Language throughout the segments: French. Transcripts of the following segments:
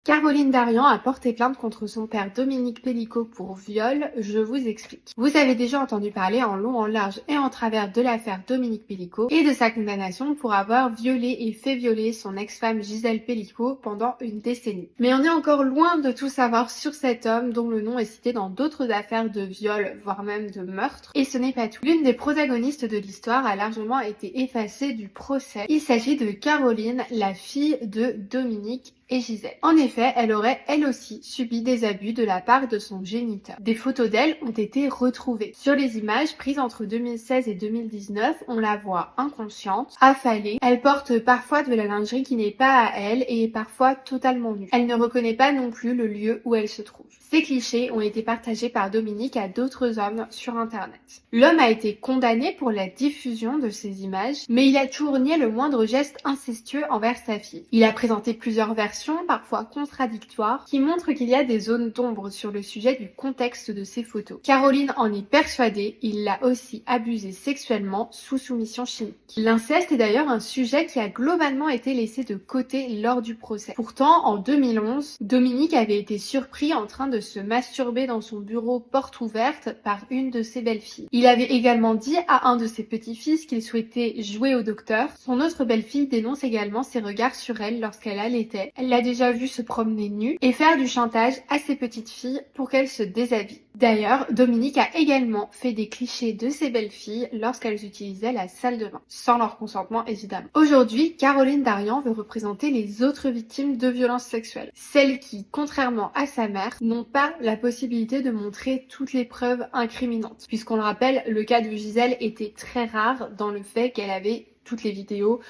Caroline Darian a porté plainte contre son père Dominique Pellicot pour viol, je vous explique. Vous avez déjà entendu parler en long, en large et en travers de l'affaire Dominique Pellicot et de sa condamnation pour avoir violé et fait violer son ex-femme Gisèle Pellicot pendant une décennie. Mais on est encore loin de tout savoir sur cet homme dont le nom est cité dans d'autres affaires de viol, voire même de meurtre. Et ce n'est pas tout. L'une des protagonistes de l'histoire a largement été effacée du procès. Il s'agit de Caroline, la fille de Dominique et Gisèle. En effet, elle aurait elle aussi subi des abus de la part de son géniteur. Des photos d'elle ont été retrouvées. Sur les images prises entre 2016 et 2019, on la voit inconsciente, affalée. Elle porte parfois de la lingerie qui n'est pas à elle et est parfois totalement nue. Elle ne reconnaît pas non plus le lieu où elle se trouve. Ces clichés ont été partagés par Dominique à d'autres hommes sur internet. L'homme a été condamné pour la diffusion de ces images, mais il a toujours nié le moindre geste incestueux envers sa fille. Il a présenté plusieurs versions, parfois contradictoires, qui montrent qu'il y a des zones d'ombre sur le sujet du contexte de ces photos. Caroline en est persuadée, il l'a aussi abusée sexuellement sous soumission chimique. L'inceste est d'ailleurs un sujet qui a globalement été laissé de côté lors du procès. Pourtant, en 2011, Dominique avait été surpris en train de se masturber dans son bureau porte ouverte par une de ses belles-filles. Il avait également dit à un de ses petits-fils qu'il souhaitait jouer au docteur. Son autre belle-fille dénonce également ses regards sur elle lorsqu'elle allaitait. Elle l'a déjà vu se promener nue et faire du chantage à ses petites filles pour qu'elles se déshabillent. D'ailleurs, Dominique a également fait des clichés de ses belles-filles lorsqu'elles utilisaient la salle de bain, sans leur consentement évidemment. Aujourd'hui, Caroline Darian veut représenter les autres victimes de violences sexuelles, celles qui, contrairement à sa mère, n'ont pas la possibilité de montrer toutes les preuves incriminantes. Puisqu'on le rappelle, le cas de Gisèle était très rare dans le fait qu'elle avait toutes les vidéos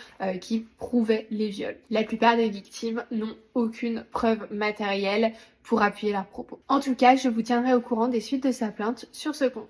qui prouvaient les viols. La plupart des victimes n'ont aucune preuve matérielle pour appuyer leurs propos. En tout cas, je vous tiendrai au courant des suites de sa plainte sur ce compte.